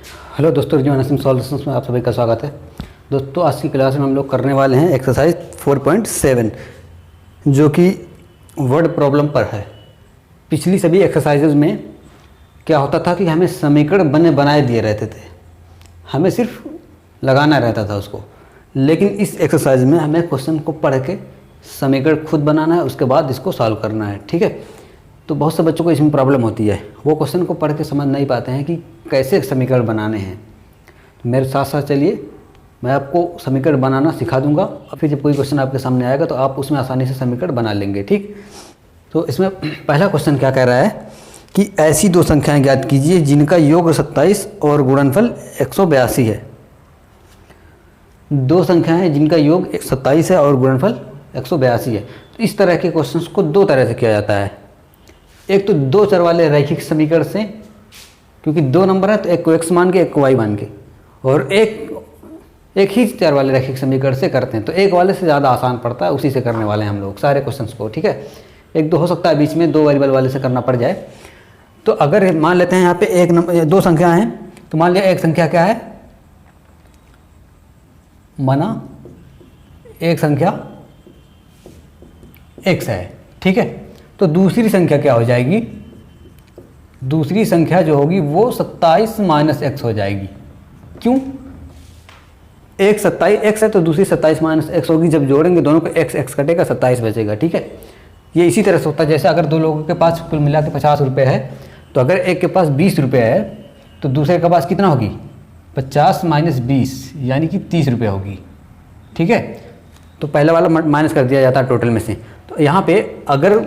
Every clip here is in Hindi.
हेलो दोस्तों, रिजवान हसन सॉल्यूशंस में आप सभी का स्वागत है। दोस्तों, आज की क्लास में हम लोग करने वाले हैं एक्सरसाइज 4.7 जो कि वर्ड प्रॉब्लम पर है। पिछली सभी एक्सरसाइजेज में क्या होता था कि हमें समीकरण बनाए दिए रहते थे, हमें सिर्फ लगाना रहता था उसको। लेकिन इस एक्सरसाइज में हमें क्वेश्चन को पढ़ के समीकरण खुद बनाना है, उसके बाद इसको सॉल्व करना है। ठीक है, तो बहुत से बच्चों को इसमें प्रॉब्लम होती है, वो क्वेश्चन को पढ़ के समझ नहीं पाते हैं कि कैसे समीकरण बनाने हैं। तो मेरे साथ साथ चलिए, मैं आपको समीकरण बनाना सिखा दूंगा और फिर जब कोई क्वेश्चन आपके सामने आएगा तो आप उसमें आसानी से समीकरण बना लेंगे। ठीक, तो इसमें पहला क्वेश्चन क्या कह रहा है कि ऐसी दो संख्याएं ज्ञात कीजिए जिनका योग 27 और गुणनफल 182 है। दो संख्याएं हैं जिनका योग 27 है और गुणनफल 182 है। तो इस तरह के क्वेश्चंस को दो तरह से किया जाता है। एक तो दो चर वाले रैखिक समीकरण से, क्योंकि दो नंबर है तो एक को x मान के एक को y मान के, और एक ही चर वाले रैखिक समीकरण से करते हैं। तो एक वाले से ज़्यादा आसान पड़ता है, उसी से करने वाले हैं हम लोग सारे क्वेश्चंस को। ठीक है, एक दो हो सकता है बीच में दो वेरिएबल वाले से करना पड़ जाए। तो अगर मान लेते हैं यहाँ पे दो संख्या हैं, तो मान लिया एक संख्या क्या है, माना एक संख्या x है। ठीक है, तो दूसरी संख्या क्या हो जाएगी, दूसरी संख्या जो होगी वो 27 माइनस x हो जाएगी। क्यों, एक 27 x है तो दूसरी 27 माइनस x होगी। जब जोड़ेंगे दोनों को x कटेगा, 27 बचेगा। ठीक है, ये इसी तरह से होता है जैसे अगर दो लोगों के पास कुल मिला के 50 रुपये है, तो अगर एक के पास 20 रुपये है तो दूसरे के पास कितना होगी, 50 माइनस 20 यानी कि 30 रुपये होगी। ठीक है, तो पहला वाला माइनस कर दिया जाता है टोटल में से। तो यहाँ पे अगर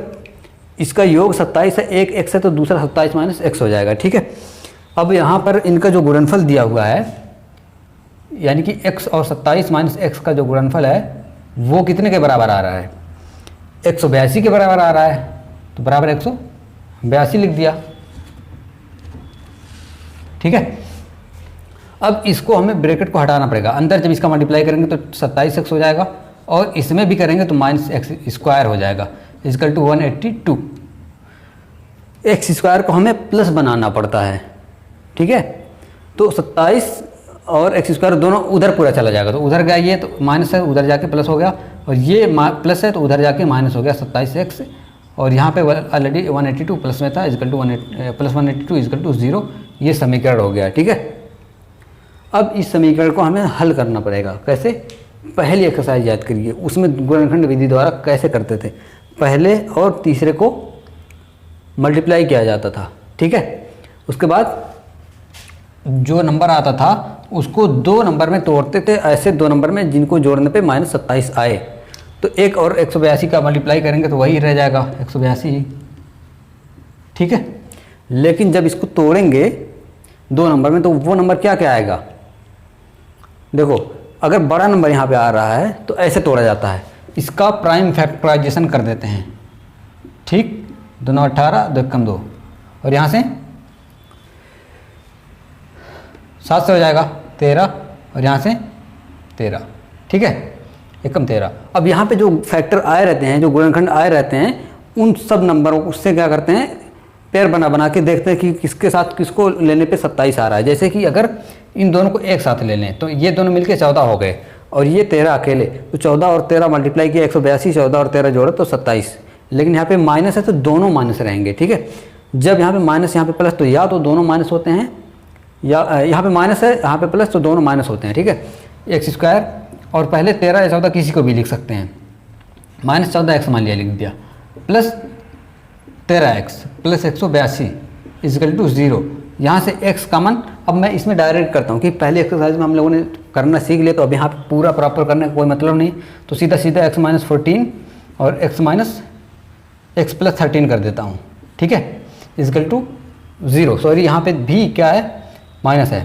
इसका योग 27 है, एक x है तो दूसरा 27 माइनस x हो जाएगा। ठीक है, अब यहाँ पर इनका जो गुणनफल दिया हुआ है, यानी कि x और 27 माइनस x का जो गुणनफल है वो कितने के बराबर आ रहा है, 182 के बराबर आ रहा है। तो बराबर 182 लिख दिया। ठीक है, अब इसको हमें ब्रैकेट को हटाना पड़ेगा। अंदर जब इसका मल्टीप्लाई करेंगे तो 27x हो जाएगा, और इसमें भी करेंगे तो माइनस एक्स स्क्वायर हो जाएगा, इक्वल टू 182। एक्स स्क्वायर को हमें प्लस बनाना पड़ता है। ठीक है, तो 27 और एक्स स्क्वायर दोनों उधर पूरा चला जाएगा, तो उधर गया ये तो माइनस है, उधर जाके प्लस हो गया, और ये प्लस है तो उधर जाके माइनस हो गया 27x। और यहाँ पे ऑलरेडी 182 प्लस में था, equal to plus 182 equal to 0। ये समीकरण हो गया। ठीक है, अब इस समीकरण को हमें हल करना पड़ेगा। कैसे, पहली एक्सरसाइज याद करिए, उसमें गुणनखंड विधि द्वारा कैसे करते थे, पहले और तीसरे को मल्टीप्लाई किया जाता था। ठीक है, उसके बाद जो नंबर आता था उसको दो नंबर में तोड़ते थे, ऐसे दो नंबर में जिनको जोड़ने पे माइनस 27 आए। तो एक और 182 का मल्टीप्लाई करेंगे तो वही रह जाएगा 182। ठीक है, लेकिन जब इसको तोड़ेंगे दो नंबर में तो वो नंबर क्या क्या आएगा, देखो अगर बड़ा नंबर यहाँ पे आ रहा है तो ऐसे तोड़ा जाता है, इसका प्राइम फैक्टराइजेशन कर देते हैं। ठीक, 2 9 18, 2 1 2, और यहाँ से 7 से हो जाएगा 13, और यहाँ से 13। ठीक है, 1 कम 13। अब यहाँ पे जो फैक्टर आए रहते हैं, जो गुणनखंड आए रहते हैं, उन सब नंबरों उससे क्या करते हैं, पेयर बना के देखते हैं कि किसके साथ किसको लेने पे 27 आ रहा है। जैसे कि अगर इन दोनों को एक साथ ले लें तो ये दोनों मिलके 14 हो गए, और ये 13 अकेले, तो 14 और 13 मल्टीप्लाई किया 182, 14 और 13 जोड़े तो 27। लेकिन यहाँ पे माइनस है तो दोनों माइनस रहेंगे। ठीक है, जब यहाँ पे माइनस यहाँ पे प्लस, तो या तो दोनों माइनस होते हैं, या यहाँ पे माइनस है यहाँ पे प्लस, तो दोनों माइनस होते हैं। ठीक है, एक्स स्क्वायर और पहले 13 या 14 किसी को भी लिख सकते हैं, माइनस 14x मान लिया, लिख दिया, plus 13x plus 182 equal to 0। यहाँ से x कॉमन। अब मैं इसमें डायरेक्ट करता हूँ कि पहले एक्सरसाइज में हम लोगों ने करना सीख लिया, तो अब यहाँ पे पूरा प्रॉपर करने का कोई मतलब नहीं, तो सीधा सीधा x माइनस 14 और x माइनस x प्लस 13 कर देता हूँ। ठीक है, इक्वल टू 0। सॉरी, यहाँ पे भी क्या है, माइनस है,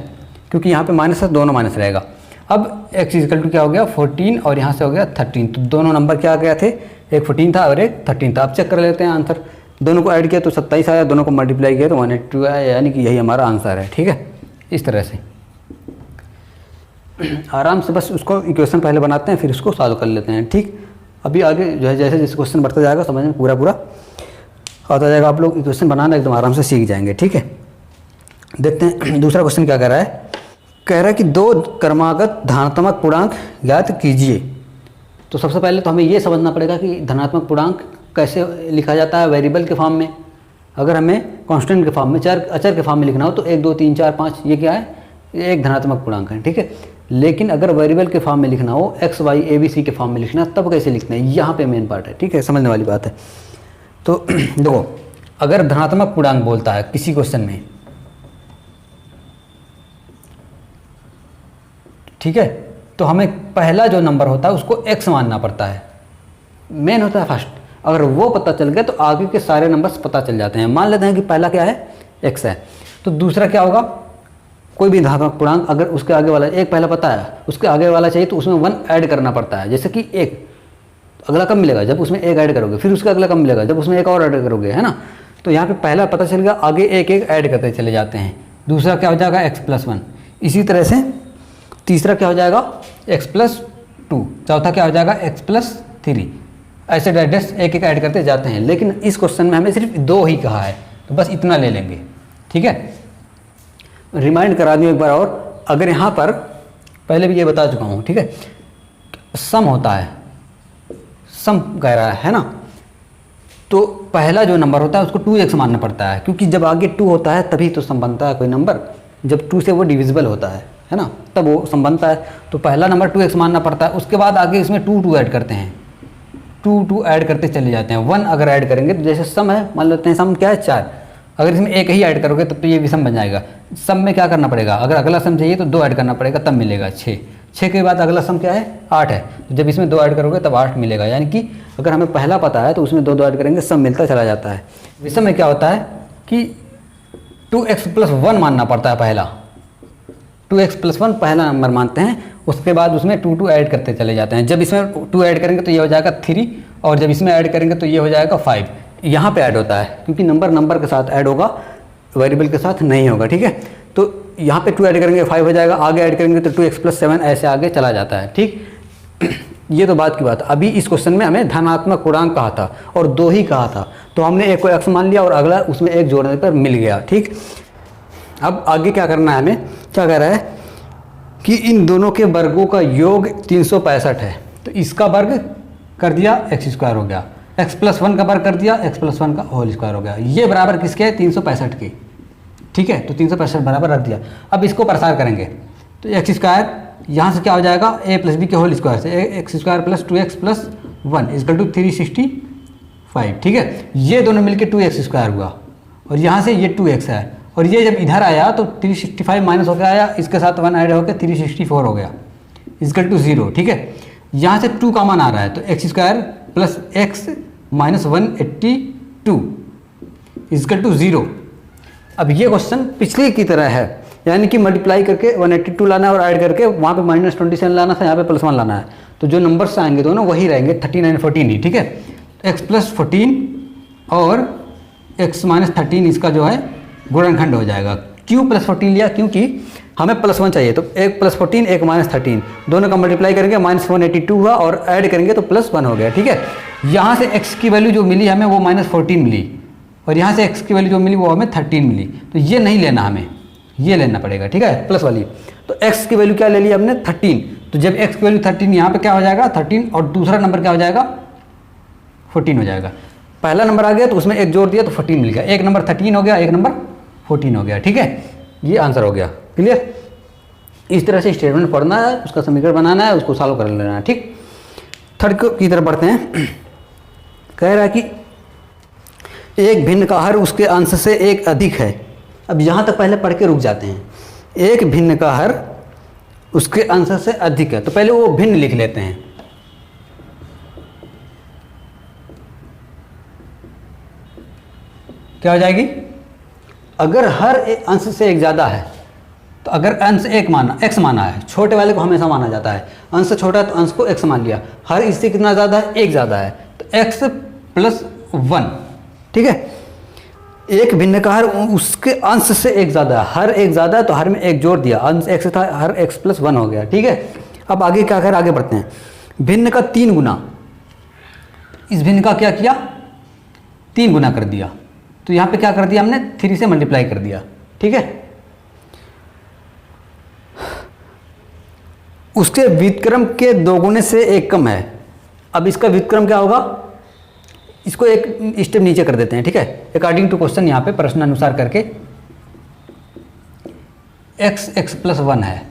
क्योंकि यहाँ पे माइनस है, दोनों माइनस रहेगा। अब x इक्वल टू क्या हो गया, 14, और यहाँ से हो गया 13। तो दोनों नंबर क्या आ गया थे, एक 14 था और एक 13 था। अब चेक कर लेते हैं आंसर, दोनों को ऐड किया तो 27 आया, दोनों को मल्टीप्लाई किया तो 182 आया, यानी कि यही हमारा आंसर है। ठीक है, इस तरह से आराम से बस उसको इक्वेशन पहले बनाते हैं, फिर उसको सॉल्व कर लेते हैं। ठीक, अभी आगे जो है जैसे जैसे क्वेश्चन बढ़ता जाएगा समझ में पूरा आता जाएगा, आप लोग इक्वेशन बनाना एकदम आराम से सीख जाएंगे। ठीक है, देखते हैं दूसरा क्वेश्चन क्या कह रहा है कह रहा है कि दो क्रमागत धनात्मक पूर्णांक ज्ञात कीजिए। तो सबसे पहले तो हमें ये समझना पड़ेगा कि धनात्मक पूर्णांक कैसे लिखा जाता है वेरिएबल के फॉर्म में। अगर हमें कांस्टेंट के फॉर्म में, अचर के फॉर्म में लिखना हो तो 1 2 3 4 5 ये क्या है, ये एक धनात्मक पूर्णांक है, ठीक है। लेकिन अगर वेरिएबल के फॉर्म में लिखना हो, X Y A B C के फॉर्म में लिखना है, तब कैसे लिखना है, यहाँ पे मेन पार्ट है, ठीक है, समझने वाली बात है। तो देखो, अगर धनात्मक पूर्णांक बोलता है किसी क्वेश्चन में, ठीक है, तो हमें पहला जो नंबर होता है उसको x मानना पड़ता है, मेन होता है फर्स्ट। अगर वो पता चल गया तो आगे के सारे नंबर्स पता चल जाते हैं। मान लेते हैं कि पहला क्या है, x है, तो दूसरा क्या होगा, कोई भी धनात्मक पूर्णांक अगर उसके आगे वाला, एक पहला पता है, उसके आगे वाला चाहिए तो उसमें 1 ऐड करना पड़ता है। जैसे कि 1, अगला कब मिलेगा, जब उसमें 1 ऐड करोगे, फिर उसका अगला कब मिलेगा, जब उसमें 1 और ऐड करोगे, है ना। तो यहाँ पे पहला पता चल गया, आगे 1 1 ऐड करते चले जाते हैं। दूसरा क्या हो जाएगा, x+1। इसी तरह से तीसरा क्या हो जाएगा, x+2। चौथा क्या हो जाएगा, x+3। ऐसे डायरेक्ट 1 1 ऐड करते जाते हैं। लेकिन इस क्वेश्चन में हमें सिर्फ 2 ही कहा है, तो बस इतना ले लेंगे, ठीक है। रिमाइंड करा दूँ एक बार और, अगर यहाँ पर पहले भी ये बता चुका हूँ, ठीक है, सम होता है, सम कह रहा है ना, तो पहला जो नंबर होता है उसको 2x मानना पड़ता है, क्योंकि जब आगे 2 होता है तभी तो सम बनता है कोई नंबर, जब 2 से वो डिविजिबल होता है ना, तब वो सम बनता है। तो पहला नंबर 2x मानना पड़ता है, उसके बाद आगे इसमें 2 2 ऐड करते हैं, 2 2 ऐड करते चले जाते हैं। 1 अगर ऐड करेंगे तो जैसे सम है, मान लेते हैं सम क्या है 4, अगर इसमें 1 ही ऐड करोगे तब तो ये भी सम बन जाएगा। सम में क्या करना पड़ेगा, अगर अगला सम चाहिए तो 2 ऐड करना पड़ेगा, तब मिलेगा 6। 6 के बाद अगला सम क्या है, 8 है, तो जब इसमें 2 ऐड करोगे तब 8 मिलेगा। यानी कि अगर हमें पहला पता है तो उसमें 2 2 ऐड करेंगे, सम मिलता चला जाता है। विषम में क्या होता है कि 2x+1 मानना पड़ता है, पहला 2x+1 पहला नंबर मानते हैं, उसके बाद उसमें 2 2 ऐड करते चले जाते हैं। जब इसमें 2 ऐड करेंगे तो ये हो जाएगा 3, और जब इसमें ऐड करेंगे तो ये हो जाएगा 5। यहाँ पे ऐड होता है, क्योंकि नंबर के साथ ऐड होगा, वेरिएबल के साथ नहीं होगा, ठीक है। तो यहाँ पे 2 ऐड करेंगे 5 हो जाएगा, आगे ऐड करेंगे तो 2x+7 ऐसे आगे चला जाता है, ठीक। ये तो बात की बात। अभी इस क्वेश्चन में हमें धनात्मक पूर्णांक कहा था और 2 ही कहा था, तो हमने एक को x मान लिया और अगला उसमें 1 जोड़ने पर मिल गया, ठीक। अब आगे क्या करना है हमें, क्या कह रहा है कि इन दोनों के वर्गों का योग 365 है, तो इसका वर्ग कर दिया, x² हो गया, x+1 का वर्ग कर दिया, x+1 का होल स्क्वायर हो गया। ये बराबर किसके है, 365 के, ठीक है। तो 365 बराबर रख दिया। अब इसको प्रसार करेंगे तो x² यहाँ से क्या हो जाएगा, a + b के होल स्क्वायर से x² + 2x+1 = 365, ठीक है। ये दोनों मिलके 2x² हुआ, और यहाँ से ये 2x है, और ये जब इधर आया तो 365 माइनस होकर आया, इसके साथ 1 ऐड होकर 364 हो गया, = 0, ठीक है। यहाँ से 2 का मान आ रहा है, तो x² + x - 182 = 0। अब ये क्वेश्चन पिछले की तरह है, यानी कि मल्टीप्लाई करके 182 लाना है और ऐड करके वहाँ पे -27 लाना था, यहाँ पे +1 लाना है। तो जो नंबर्स आएंगे दोनों वही रहेंगे, 39 14 ही, ठीक है। x+14 और x - 13 इसका जो है गुणनखंड हो जाएगा। क्यों +14 लिया, क्योंकि हमें +1 चाहिए, तो 1 + 14 1 - 13 दोनों का मल्टीप्लाई करेंगे -182 हुआ, और ऐड करेंगे तो +1 हो गया, ठीक है। यहाँ से x की वैल्यू जो मिली हमें वो -14 मिली, और यहाँ से x की वैल्यू जो मिली वो हमें 13 मिली। तो ये नहीं लेना, हमें ये लेना पड़ेगा, ठीक है, प्लस वाली। तो x की वैल्यू क्या ले ली हमने, 13। तो जब x की वैल्यू 13, यहाँ पे क्या हो जाएगा 13, और दूसरा नंबर क्या हो जाएगा 14 हो जाएगा। पहला नंबर आ गया तो उसमें 1 जोड़ दिया तो 14 मिल गया, एक नंबर 13 हो गया, एक नंबर 14 हो गया, ठीक है। ये आंसर हो गया, क्लियर। इस तरह से स्टेटमेंट पढ़ना है, उसका समीकरण बनाना है, उसको सॉल्व कर लेना है, ठीक। थर्ड की तरफ बढ़ते हैं। कह रहा है कि एक भिन्न का हर उसके अंश से एक अधिक है। अब यहाँ तक पहले पढ़ के रुक जाते हैं। एक भिन्न का हर उसके अंश से अधिक है, तो पहले वो भिन्न लिख लेते हैं। क्या हो जाएगी, अगर हर अंश से एक ज़्यादा है, तो अगर अंश एक माना, x माना है, छोटे वाले को हमेशा माना जाता है, अंश छोटा है तो अंश को x मान लिया, हर इससे कितना ज़्यादा है, एक ज़्यादा है, तो x + 1, ठीक है। एक भिन्न का हर उसके अंश से एक ज़्यादा है, हर एक ज़्यादा है तो हर में एक जोड़ दिया, अंश x था, हर x + 1 हो गया, ठीक है। अब आगे क्या कर, आगे बढ़ते हैं। भिन्न का 3 गुना, इस भिन्न का क्या किया, 3 गुना कर दिया, तो यहाँ पे क्या कर दिया हमने, 3 से मल्टीप्लाई कर दिया, ठीक है। उसके व्युत्क्रम के दोगुने से एक कम है। अब इसका व्युत्क्रम क्या होगा, इसको एक स्टेप नीचे कर देते हैं, ठीक है। अकॉर्डिंग टू क्वेश्चन यहाँ पे प्रश्न अनुसार करके x प्लस 1 है।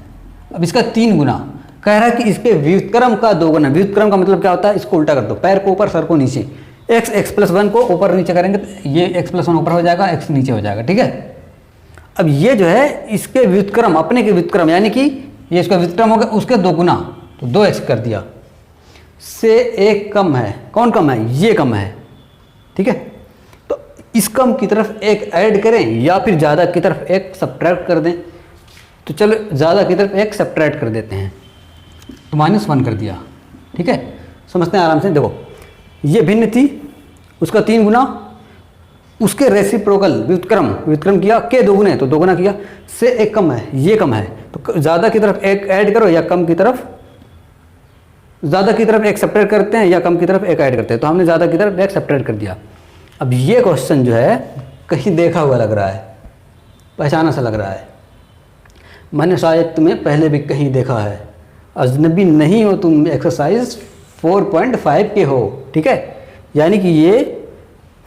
अब इसका 3 गुना कह रहा है कि इसके व्युत्क्रम का 2 गुना। व्युत्क्रम का मतलब क्या होता है, इसको उल्टा कर दो, पैर को ऊपर सर को नीचे। x प्लस 1 को ऊपर नीचे करेंगे तो ये x प्लस 1 ऊपर हो जाएगा, x नीचे हो जाएगा, ठीक है। अब ये जो है इसके व्युत्क्रम, अपने के व्युत्क्रम यानी कि ये इसका व्युत्क्रम हो गया, उसके 2 गुना, तो 2x कर दिया, से एक कम है। कौन कम है, ये कम है, ठीक है। तो इस कम की तरफ एक ऐड करें या फिर ज़्यादा की तरफ एक सब्ट्रैक्ट कर दें। तो चलो ज़्यादा की तरफ एक सब्ट्रैक्ट कर देते हैं, तो -1 कर दिया, ठीक है। समझते हैं आराम से। देखो ये भिन्न थी, उसका 3 गुना, उसके रेसिप्रोकल व्युत्क्रम किया, के 2 गुने तो 2 गुना किया, से एक कम है, ये कम है, तो ज़्यादा की तरफ एक ऐड करो या कम की तरफ, ज़्यादा की तरफ एक सब्ट्रैक्ट करते हैं या कम की तरफ एक ऐड करते हैं। तो हमने ज़्यादा की तरफ एक सब्ट्रैक्ट कर दिया। अब ये क्वेश्चन जो है कहीं देखा हुआ लग रहा है, पहचाना सा लग रहा है, मैंने शायद तुम्हें पहले भी कहीं देखा है। अजनबी नहीं हो तुम, एक्सरसाइज 4.5 के हो, ठीक है। यानी कि ये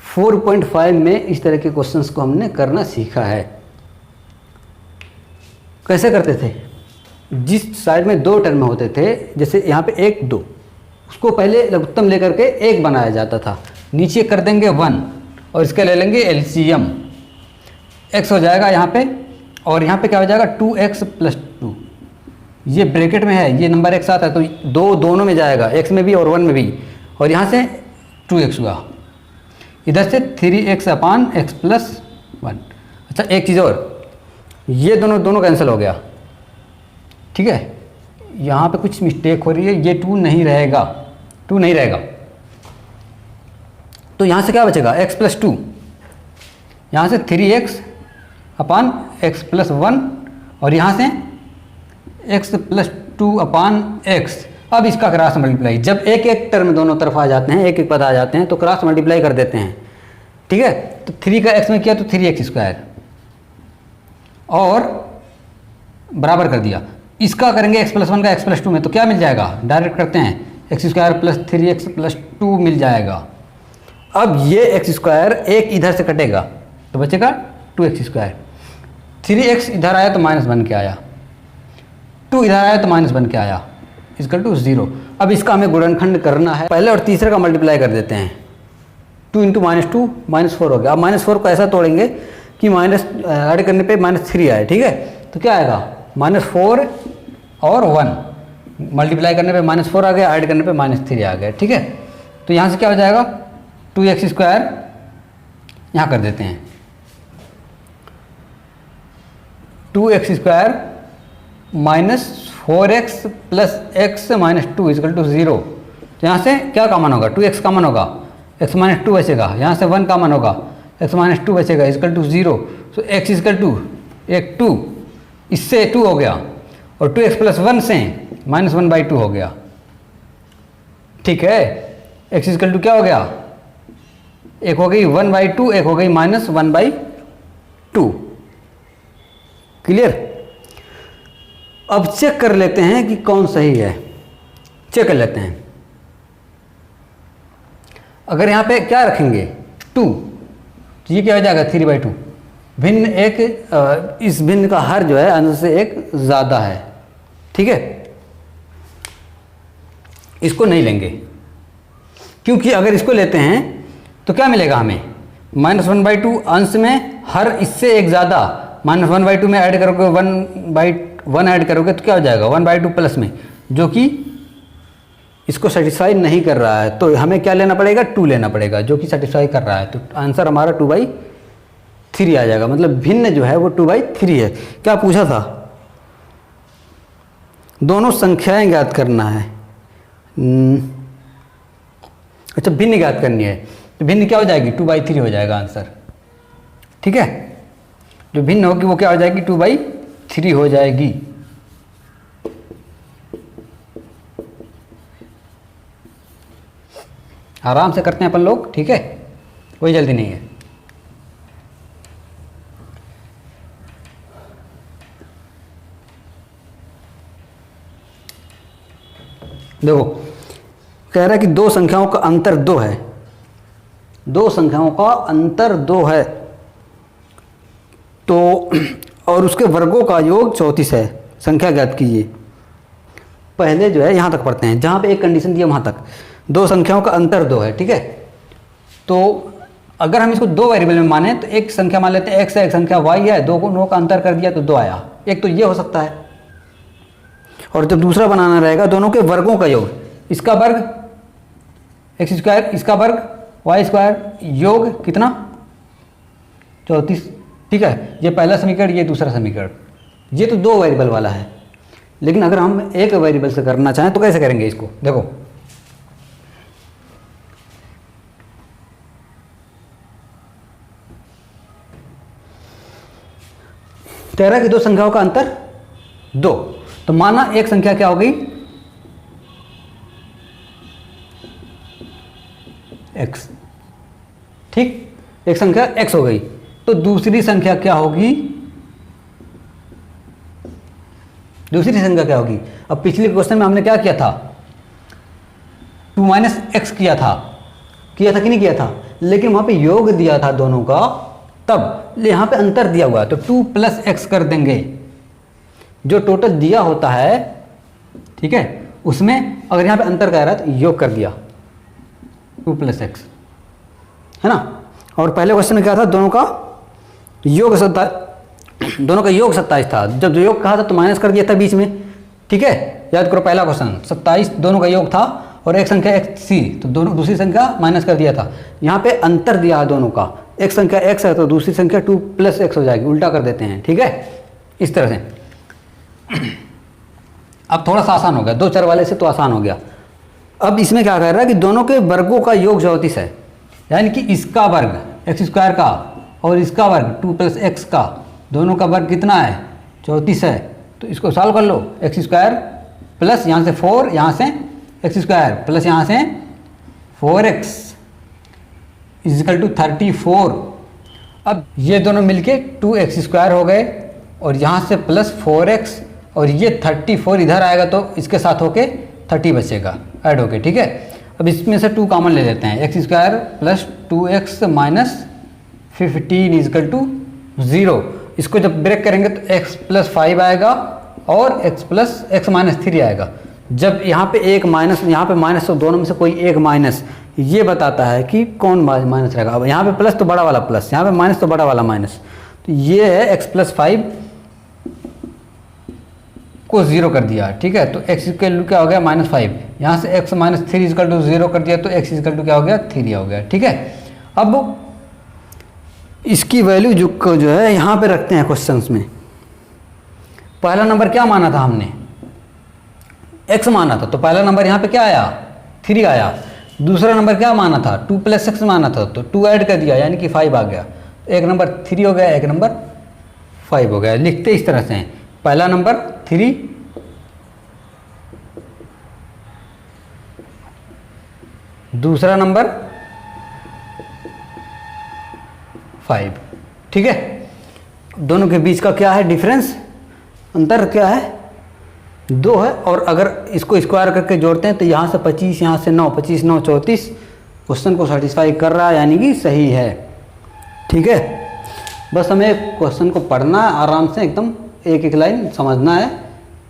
4.5 में इस तरह के क्वेश्चंस को हमने करना सीखा है। कैसे करते थे, जिस साइड में 2 टर्म होते थे, जैसे यहाँ पे 1 2, उसको पहले लघुत्तम लेकर के 1 बनाया जाता था, नीचे कर देंगे 1 और इसका ले लेंगे एलसीएम, x हो जाएगा यहाँ पे, और यहाँ पे क्या हो जाएगा 2x प्लस 2। ये ब्रैकेट में है, ये नंबर एक साथ है, तो 2 दोनों में जाएगा, x में भी और 1 में भी, और यहाँ से 2x हुआ, इधर से 3x अपान x प्लस 1। अच्छा एक चीज़ और, ये दोनों कैंसिल हो गया, ठीक है। यहाँ पे कुछ मिस्टेक हो रही है, ये 2 नहीं रहेगा, 2 नहीं रहेगा, तो यहाँ से क्या बचेगा x प्लस 2, यहाँ से 3x अपान x प्लस 1, और यहाँ से x प्लस 2 अपान x। अब इसका क्रॉस मल्टीप्लाई, जब एक एक टर्म दोनों तरफ आ जाते हैं, एक एक पद आ जाते हैं, तो क्रॉस मल्टीप्लाई कर देते हैं, ठीक है। तो 3 का x में किया तो 3x² और बराबर कर दिया। इसका करेंगे x प्लस 1 का x प्लस 2 में, तो क्या मिल जाएगा, डायरेक्ट करते हैं, x² प्लस 3x प्लस 2 मिल जाएगा। अब ये x² एक इधर से कटेगा तो बचेगा 2x², 3x इधर आया तो -1 के आया, 2 इधर आया तो -1 के आया, इक्वल टू 0। अब इसका हमें गुणनखंड करना है, पहले और तीसरे का मल्टीप्लाई कर देते हैं, 2 × -2 -4 हो गया। अब -4 को ऐसा तोड़ेंगे कि माइनस ऐड करने पे -3 आए, ठीक है। तो क्या आएगा, -4 और 1 मल्टीप्लाई करने पे -4 आ गया, ऐड करने पे -3 आ गया, ठीक है। तो यहाँ से क्या हो जाएगा, 2x² यहाँ कर देते हैं, 2x² -4x plus x -2 equal to 0। तो यहाँ से क्या कॉमन होगा, 2x कॉमन होगा, x -2 बचेगा, यहाँ से 1 कॉमन होगा, x -2 बचेगा इक्वल टू 0। तो x इक्वल टू 2, इससे 2 हो गया, और 2x प्लस 1 से -1/2 हो गया, ठीक है। x इक्वल टू क्या हो गया, एक हो गई 1/2, एक हो गई -1/2, क्लियर। अब चेक कर लेते हैं कि कौन सही है, चेक कर लेते हैं। अगर यहाँ पे क्या रखेंगे 2, तो ये क्या हो जाएगा 3/2, भिन्न एक, इस भिन्न का हर जो है अंश से एक ज़्यादा है, ठीक है। इसको नहीं लेंगे, क्योंकि अगर इसको लेते हैं तो क्या मिलेगा हमें, -1/2 अंश में हर इससे एक ज़्यादा, -1/2 में ऐड करोगे 1/1 ऐड करोगे तो क्या हो जाएगा 1/2 प्लस में, जो कि इसको सेटिस्फाई नहीं कर रहा है। तो हमें क्या लेना पड़ेगा, 2 लेना पड़ेगा, जो कि सेटिस्फाई कर रहा है। तो आंसर हमारा 2/3 आ जाएगा, मतलब भिन्न जो है वो 2/3 है। क्या पूछा था, दोनों संख्याएं ज्ञात करना है। अच्छा भिन्न ज्ञात करनी है, तो भिन्न क्या हो जाएगी 2/3 हो जाएगा आंसर, ठीक है। जो भिन्न होगी वो क्या हो जाएगी 2/3 हो जाएगी। आराम से करते हैं अपन लोग, ठीक है, कोई जल्दी नहीं है। देखो कह रहा है कि दो संख्याओं का अंतर 2 है, दो संख्याओं का अंतर 2 है तो और उसके वर्गों का योग 34 है, संख्या ज्ञात कीजिए। पहले जो है यहाँ तक पढ़ते हैं, जहाँ पे एक कंडीशन दी है वहाँ तक। दो संख्याओं का अंतर 2 है, ठीक है। तो अगर हम इसको 2 वेरिएबल में माने तो एक संख्या मान लेते हैं x है, एक संख्या y है, दोनों का अंतर कर दिया तो 2 आया। एक तो ये हो सकता है, और जब दूसरा बनाना रहेगा दोनों के वर्गों का योग, इसका वर्ग x², इसका वर्ग y², योग कितना 34, ठीक है। ये पहला समीकरण, ये दूसरा समीकरण। ये तो 2 वेरिएबल वाला है, लेकिन अगर हम एक वेरिएबल से करना चाहें तो कैसे करेंगे इसको, देखो कह रहा है कि दो संख्याओं का अंतर 2, तो माना एक संख्या क्या हो गई x, ठीक, एक संख्या x हो गई, तो दूसरी संख्या क्या होगी, दूसरी संख्या क्या होगी। अब पिछले क्वेश्चन में हमने क्या किया था, 2 - x किया था कि नहीं किया था, लेकिन वहां पे योग दिया था दोनों का, तब यहाँ पे अंतर दिया हुआ है तो 2 + x कर देंगे। जो टोटल दिया होता है, ठीक है, उसमें अगर यहाँ पे अंतर कह रहा है तो योग कर दिया 2 + x, है ना। और पहले क्वेश्चन में क्या था, दोनों का योग 27 था। जब योग कहा था तो माइनस कर दिया था बीच में, ठीक है। याद करो पहला क्वेश्चन 27 दोनों का योग था और एक संख्या x थी, तो दोनों दूसरी संख्या माइनस कर दिया था। यहाँ पे अंतर दिया है दोनों का, एक संख्या x है तो दूसरी संख्या 2 + x हो जाएगी, उल्टा कर देते हैं, ठीक है, इस तरह से। अब थोड़ा सा आसान हो गया, 2 चर वाले से तो आसान हो गया। अब इसमें क्या कह रहा है कि दोनों के वर्गों का योग 34 है, यानी कि इसका वर्ग x² का और इसका वर्ग 2 + x का, दोनों का वर्ग कितना है 34 है। तो इसको सॉल्व कर लो, x² प्लस यहाँ से 4, यहाँ से x² प्लस यहाँ से 4x = 34। अब ये दोनों मिलके 2x² हो गए और यहाँ से प्लस 4x, और ये 34 इधर आएगा तो इसके साथ होके 30 बचेगा ऐड होके, ठीक है। अब इसमें से 2 कॉमन ले लेते हैं, x² + 2x - 15 = 0। इसको जब ब्रेक करेंगे तो x + 5 आएगा और x - 3 आएगा। जब यहाँ पे एक माइनस, यहाँ पे माइनस, तो दोनों में से कोई एक माइनस, ये बताता है कि कौन माइनस रहेगा। अब यहाँ पे प्लस तो बड़ा वाला प्लस, यहाँ पे माइनस तो बड़ा वाला माइनस, तो ये है x + 5 को 0 कर दिया, ठीक है। तो x = क्या हो गया -5, यहाँ से x - 3 = 0 कर दिया तो x = क्या हो गया 3 हो गया, ठीक है। अब इसकी वैल्यू जो है यहाँ पे रखते हैं क्वेश्चंस में। पहला नंबर क्या माना था हमने, x माना था, तो पहला नंबर यहाँ पे क्या आया 3 आया। दूसरा नंबर क्या माना था 2 + x माना था, तो 2 ऐड कर दिया यानी कि 5 आ गया। एक नंबर 3 हो गया, एक नंबर 5 हो गया। लिखते इस तरह से हैं, पहला नंबर 3, दूसरा नंबर 5, ठीक है। दोनों के बीच का क्या है डिफरेंस, अंतर क्या है 2 है। और अगर इसको स्क्वायर करके जोड़ते हैं तो यहाँ से 25, यहाँ से 9, 25 9 34, क्वेश्चन को सेटिस्फाई कर रहा है, यानी कि सही है, ठीक है। बस हमें क्वेश्चन को पढ़ना है आराम से, एकदम एक एक लाइन समझना है।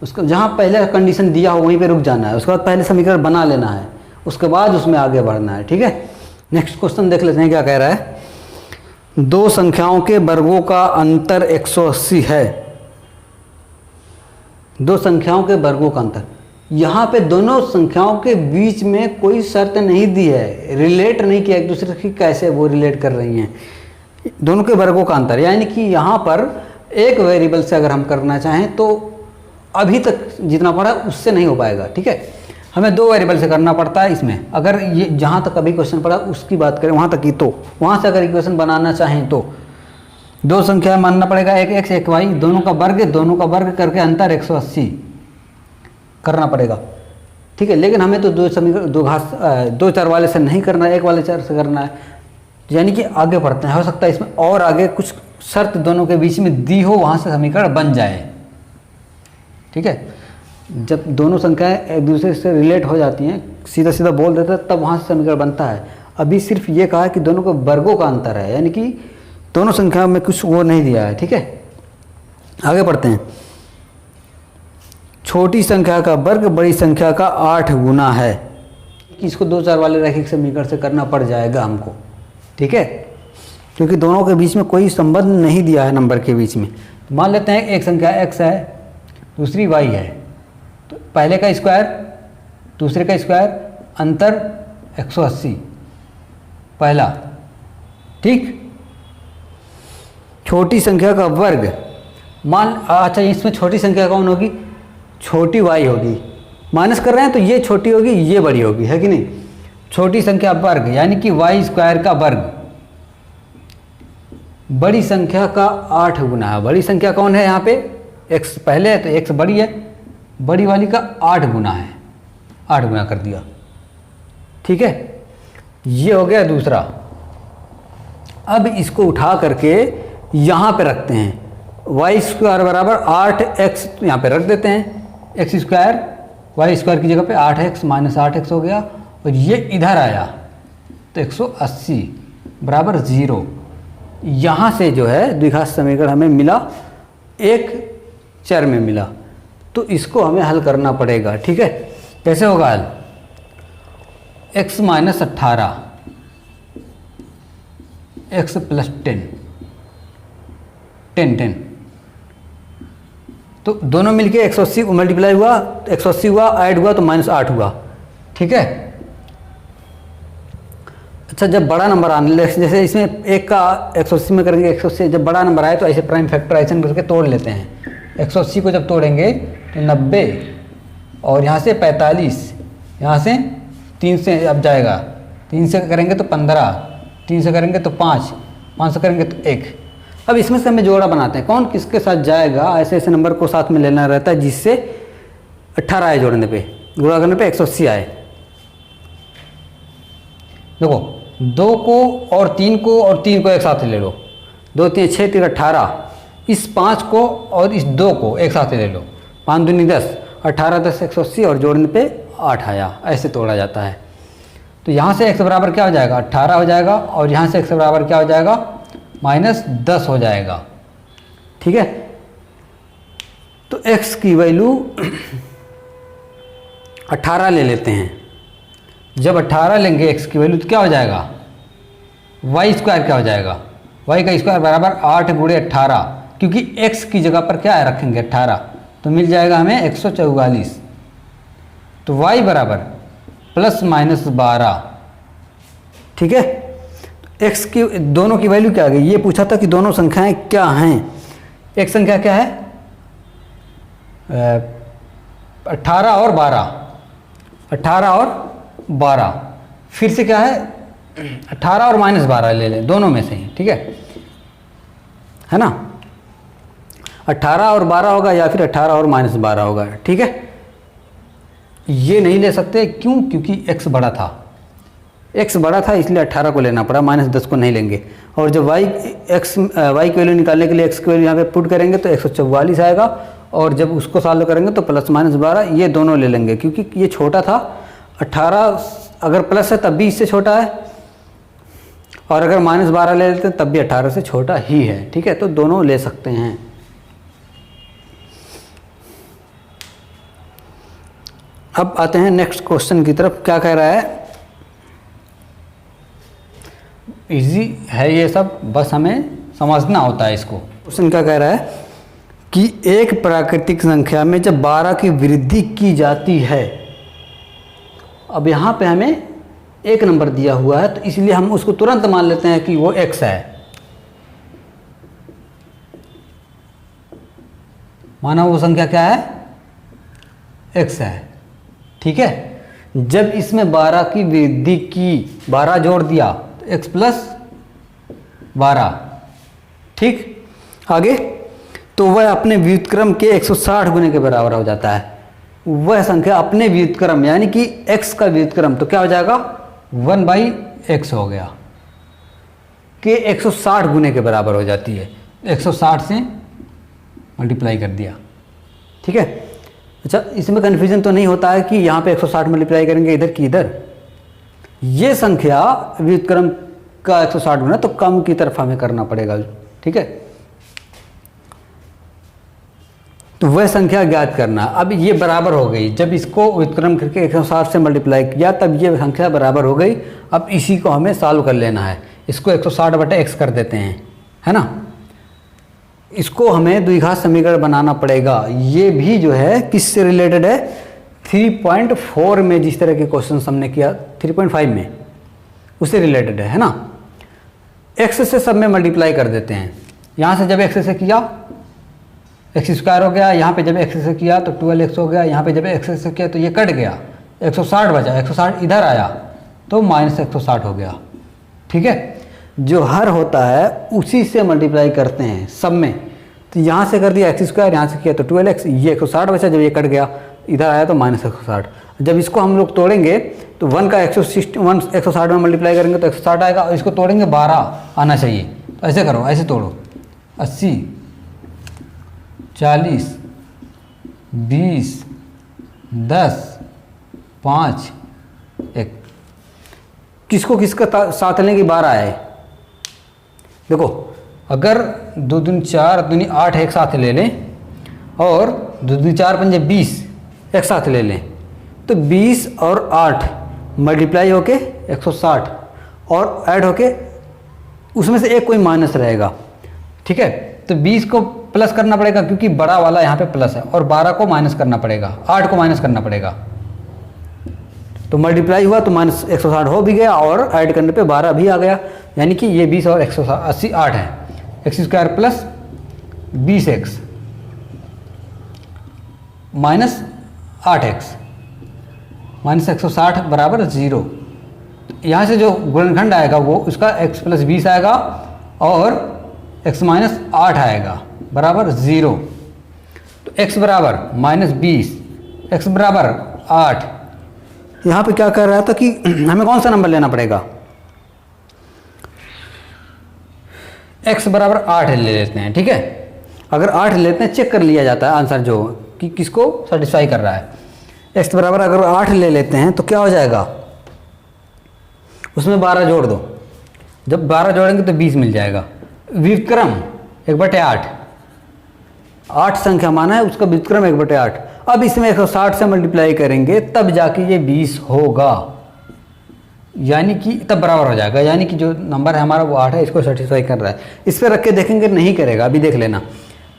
उसको जहाँ पहले कंडीशन दिया हो वहीं पे रुक जाना है, उसके बाद पहले समीकरण बना लेना है, उसके बाद उसमें आगे बढ़ना है, ठीक है। नेक्स्ट क्वेश्चन देख लेते हैं क्या कह रहा है। दो संख्याओं के वर्गों का अंतर 180 है। दो संख्याओं के वर्गों का अंतर, यहाँ पे दोनों संख्याओं के बीच में कोई शर्त नहीं दी है, रिलेट नहीं किया एक दूसरे की, कैसे वो रिलेट कर रही हैं। दोनों के वर्गों का अंतर, यानी कि यहाँ पर एक वेरिएबल से अगर हम करना चाहें तो अभी तक जितना पढ़ा उससे नहीं हो पाएगा, ठीक है। हमें 2 वेरिएबल से करना पड़ता है इसमें। अगर ये जहाँ तक अभी क्वेश्चन पढ़ा उसकी बात करें वहाँ तक की, तो वहाँ से अगर इक्वेशन बनाना चाहें तो 2 संख्या मानना पड़ेगा, एक x एक y, दोनों का वर्ग करके अंतर 180 करना पड़ेगा, ठीक है। लेकिन हमें तो 2 चर वाले से नहीं करना है, एक वाले चर से करना है, यानी कि आगे बढ़ते हैं। हो सकता है इसमें और आगे कुछ शर्त दोनों के बीच में दी हो, वहाँ से समीकरण बन जाए, ठीक है। जब दोनों संख्याएं एक दूसरे से रिलेट हो जाती हैं, सीधा सीधा बोल देते हैं, तब वहाँ से समीकरण बनता है। अभी सिर्फ ये कहा कि दोनों के वर्गों का अंतर है, यानी कि दोनों संख्याओं में कुछ वो नहीं दिया है। ठीक है, आगे पढ़ते हैं। छोटी संख्या का वर्ग बड़ी संख्या का 8 गुना है। इसको 2 4 वाले रैखिक समीकरण से करना पड़ जाएगा हमको। ठीक है, क्योंकि दोनों के बीच में कोई संबंध नहीं दिया है नंबर के बीच में। तो मान लेते हैं एक संख्या x है, दूसरी y है, तो पहले का स्क्वायर दूसरे का स्क्वायर, अंतर 180 पहला। ठीक, छोटी संख्या का वर्ग अच्छा इसमें छोटी संख्या कौन होगी? छोटी y होगी। माइनस कर रहे हैं तो ये छोटी होगी, ये बड़ी होगी, है कि नहीं? छोटी संख्या वर्ग यानी कि y स्क्वायर का वर्ग बड़ी संख्या का 8 गुना है। बड़ी संख्या कौन है यहाँ पे? x पहले है तो x बड़ी है, बड़ी वाली का 8 गुना है, 8 गुना कर दिया। ठीक है, ये हो गया दूसरा। अब इसको उठा करके यहाँ पे रखते हैं। वाई स्क्वायर बराबर 8x यहाँ पे रख देते हैं। एक्स स्क्वायर वाई स्क्वायर की जगह पे 8x माइनस 8x हो गया, और ये इधर आया तो 180 बराबर 0। यहाँ से जो है द्विघात समीकरण हमें मिला, एक चर में मिला, तो इसको हमें हल करना पड़ेगा। ठीक है, कैसे होगा हल? x माइनस 18 x प्लस 10 10 तो दोनों मिलके 180 मल्टीप्लाई हुआ, 180 हुआ, ऐड हुआ तो माइनस 8 हुआ। ठीक है, अच्छा जब बड़ा नंबर आने लगे, जैसे इसमें एक का 180 में करेंगे 180, जब बड़ा नंबर आए तो ऐसे प्राइम फैक्टराइजेशन करके तोड़ लेते हैं। 180 को जब तोड़ेंगे तो 90, और यहाँ से 45, यहाँ से 3 से अब जाएगा, 3 से करेंगे तो 15, 3 से करेंगे तो 5, 5 से करेंगे तो 1। अब इसमें से हमें जोड़ा बनाते हैं, कौन किसके साथ जाएगा, ऐसे ऐसे नंबर को साथ में लेना रहता है जिससे 18 आए जोड़ने पे, गुणा करने पे 180 आए। देखो 2 को और 3 को और 3 को एक साथ ले लो, 2 3 6 3 18, इस 5 को और इस 2 को एक साथ ले लो, 5 दूनी 10, 18 10 180, और जोड़ने पे 8 आया। ऐसे तोड़ा जाता है। तो यहाँ से x बराबर क्या हो जाएगा? 18 हो जाएगा, और यहाँ से x बराबर क्या हो जाएगा? माइनस 10 हो जाएगा। ठीक है, तो x की वैल्यू 18 ले लेते हैं। जब 18 लेंगे x की वैल्यू तो क्या हो जाएगा? y स्क्वायर क्या हो जाएगा? y का स्क्वायर बराबर 8 गुणे 18, क्योंकि x की जगह पर क्या है रखेंगे 18, तो मिल जाएगा हमें 144। तो y बराबर प्लस माइनस 12। ठीक है, x की दोनों की वैल्यू क्या आ गई? ये पूछा था कि दोनों संख्याएं क्या हैं। एक संख्या क्या है? 18 और 12, 18 और 12, फिर से क्या है 18 और माइनस 12 ले लें, दोनों में से ही। ठीक है ना, 18 और 12 होगा या फिर 18 और माइनस 12 होगा। ठीक है, ये नहीं ले सकते, क्यों? क्योंकि x बड़ा था, x बड़ा था इसलिए 18 को लेना पड़ा, माइनस 10 को नहीं लेंगे। और जब y की वैल्यू निकालने के लिए x की वैल्यू यहाँ पे पुट करेंगे तो 144 आएगा, और जब उसको सॉल्व करेंगे तो प्लस माइनस 12, ये दोनों ले लेंगे क्योंकि ये छोटा था। 18 अगर प्लस है तब भी इससे छोटा है, और अगर माइनस 12 ले लेते हैं तब भी 18 से छोटा ही है। ठीक है, तो दोनों ले सकते हैं। अब आते हैं नेक्स्ट क्वेश्चन की तरफ। क्या कह रहा है? इजी है ये सब, बस हमें समझना होता है इसको। क्वेश्चन क्या कह रहा है कि एक प्राकृतिक संख्या में जब 12 की वृद्धि की जाती है, अब यहाँ पे हमें एक नंबर दिया हुआ है तो इसलिए हम उसको तुरंत मान लेते हैं कि वो x है। माना वो संख्या क्या है? x है। ठीक है, जब इसमें 12 की वृद्धि की, 12 जोड़ दिया तो x प्लस 12। ठीक, आगे तो वह अपने व्युत्क्रम के 160 गुने के बराबर हो जाता है। वह संख्या अपने व्युत्क्रम यानी कि x का व्युत्क्रम तो क्या हो जाएगा? 1/x हो गया, कि 160 गुने के बराबर हो जाती है। 160 से मल्टीप्लाई कर दिया। ठीक है, अच्छा, इसमें कन्फ्यूजन तो नहीं होता है कि यहाँ पे 160 मल्टीप्लाई करेंगे इधर की इधर? ये संख्या व्युत्क्रम का 160 गुना तो कम की तरफ हमें करना पड़ेगा, ठीक है। तो वह संख्या ज्ञात करना। अब ये बराबर हो गई, जब इसको व्युत्क्रम करके 160 से मल्टीप्लाई किया तब ये संख्या बराबर हो गई। अब इसी को हमें सॉल्व कर लेना है। इसको 160/x कर देते हैं, है ना। इसको हमें द्विघात समीकरण बनाना पड़ेगा। ये भी जो है किससे रिलेटेड है? 3.4 में जिस तरह के क्वेश्चन हमने किया 3.5 में, उससे रिलेटेड है ना। x से सब में मल्टीप्लाई कर देते हैं। यहाँ से जब x से किया x² हो गया, यहाँ पे जब x से किया तो 12x हो गया, यहाँ पे जब x से किया तो ये कट गया, 160 बचा, 160 इधर आया तो -160 हो गया, ठीक है। जो हर होता है उसी से मल्टीप्लाई करते हैं सब में। तो यहाँ से कर दिया x², यहाँ से किया तो 12x, ये 160 बचा, जब ये कट गया इधर आया तो -160। जब इसको हम लोग तोड़ेंगे तो 1 का 160 में मल्टीप्लाई करेंगे तो 160 आएगा, और इसको तोड़ेंगे 12 आना चाहिए। तो ऐसे करो, ऐसे तोड़ो, 80, 40, 20, 10, 5, 1। किसको किसका साथ लेंगे? 12 है। देखो, अगर 2 दूनी 4, दूनी 8 एक साथ ले लें और 2 दूनी 4 पंजे 20 एक साथ ले लें तो 20 और 8 मल्टीप्लाई होके 160 और ऐड होके उसमें से एक कोई माइनस रहेगा, ठीक है। तो 20 को प्लस करना पड़ेगा क्योंकि बड़ा वाला यहाँ पे प्लस है, और 12 को माइनस करना पड़ेगा, 8 को माइनस करना पड़ेगा। तो मल्टीप्लाई हुआ तो -160 हो भी गया और ऐड करने पे 12 भी आ गया, यानी कि ये 20 और 180 8 है। x² + 20x - 8x -160 बराबर 0। यहाँ से जो गुणनखंड आएगा वो उसका x + 20 आएगा और x - 8 आएगा बराबर 0। तो x बराबर -20, x बराबर 8। यहाँ पे क्या कर रहा था कि हमें कौन सा नंबर लेना पड़ेगा? x बराबर 8 ले लेते हैं, ठीक है। अगर 8 लेते हैं, चेक कर लिया जाता है आंसर जो कि किसको सेटिस्फाई कर रहा है। x बराबर अगर 8 ले लेते हैं तो क्या हो जाएगा? उसमें 12 जोड़ दो, जब 12 जोड़ेंगे तो 20 मिल जाएगा। व्युत्क्रम 1/8, 8 संख्या माना है, उसका व्युत्क्रम 1/8। अब इसमें 160 से मल्टीप्लाई करेंगे तब जाके ये 20 होगा, यानी कि तब बराबर हो जाएगा, यानी कि जो नंबर है हमारा वो 8 है, इसको सेटिस्फाई कर रहा है। इस पर रख के देखेंगे नहीं करेगा, अभी देख लेना।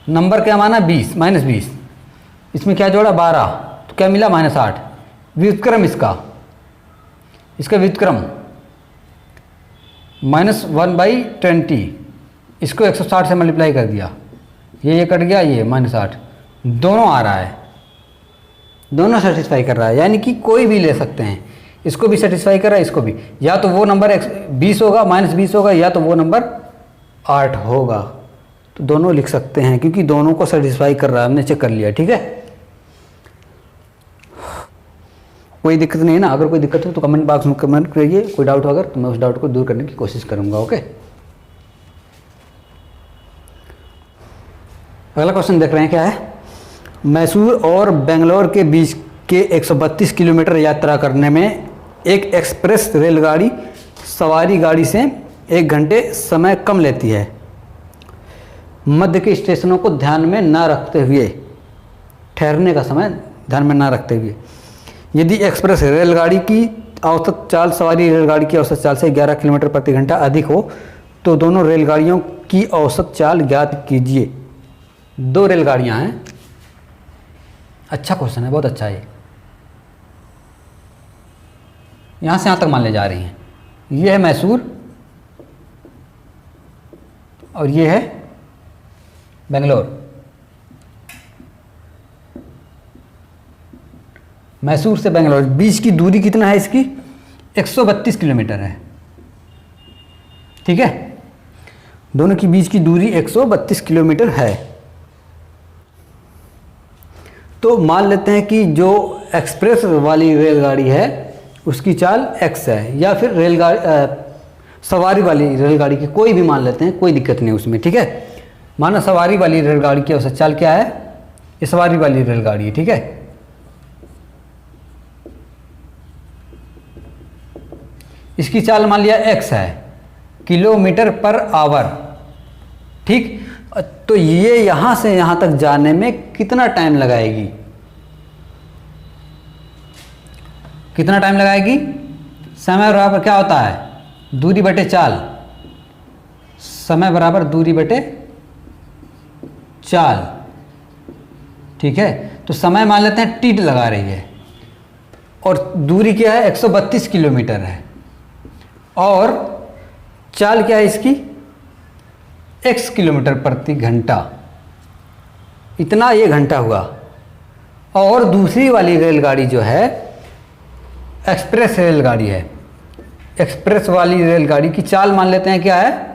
नंबर क्या माना? 20 -20, इसमें क्या जोड़ा? 12, तो क्या मिला? -8। व्युत्क्रम इसका व्युत्क्रम -1/20, इसको 160 से मल्टीप्लाई कर दिया, ये कट गया, ये -8, दोनों आ रहा है, दोनों सेटिस्फाई कर रहा है, यानी कि कोई भी ले सकते हैं। इसको भी सेटिस्फाई कर रहा है, इसको भी। या तो वो नंबर 20 होगा, -20 होगा, या तो वो नंबर 8 होगा। तो दोनों लिख सकते हैं क्योंकि दोनों को सेटिस्फाई कर रहा है, हमने चेक कर लिया, ठीक है। कोई दिक्कत नहीं है ना? अगर कोई दिक्कत हो तो कमेंट बॉक्स में कमेंट करिए, कोई डाउट हो अगर तो मैं उस डाउट को दूर करने की कोशिश करूँगा, ओके। अगला क्वेश्चन देख रहे हैं क्या है। मैसूर और बेंगलोर के बीच के 132 किलोमीटर यात्रा करने में एक एक्सप्रेस रेलगाड़ी सवारी गाड़ी से 1 घंटे समय कम लेती है। मध्य के स्टेशनों को ध्यान में ना रखते हुए, ठहरने का समय ध्यान में ना रखते हुए, यदि एक्सप्रेस रेलगाड़ी की औसत चाल सवारी रेलगाड़ी की औसत चाल से 11 किलोमीटर प्रति घंटा अधिक हो तो दोनों रेलगाड़ियों की औसत चाल ज्ञात कीजिए। 2 रेलगाड़ियाँ हैं। अच्छा क्वेश्चन है, बहुत अच्छा है। यहाँ से यहाँ तक मान ले जा रही हैं। ये है मैसूर और ये है बेंगलोर। मैसूर से बेंगलोर बीच की दूरी कितना है इसकी? 132 किलोमीटर है, ठीक है। दोनों के बीच की दूरी 132 किलोमीटर है। तो मान लेते हैं कि जो एक्सप्रेस वाली रेलगाड़ी है उसकी चाल x है, या फिर सवारी वाली रेलगाड़ी की कोई भी मान लेते हैं, कोई दिक्कत नहीं उसमें, ठीक है। माना सवारी वाली रेलगाड़ी की औसत चाल क्या है? ये सवारी वाली रेलगाड़ी है, ठीक है। इसकी चाल मान लिया x है, किलोमीटर पर आवर, ठीक। तो ये यहाँ से यहाँ तक जाने में कितना टाइम लगाएगी, कितना टाइम लगाएगी? समय बराबर क्या होता है? दूरी बटे चाल। समय बराबर दूरी बटे चाल, ठीक है। तो समय मान लेते हैं t लगा रही है और दूरी क्या है? 132 किलोमीटर है और चाल क्या है इसकी? x किलोमीटर प्रति घंटा, इतना ये घंटा हुआ। और दूसरी वाली रेलगाड़ी जो है एक्सप्रेस रेलगाड़ी है, एक्सप्रेस वाली रेलगाड़ी की चाल मान लेते हैं क्या है?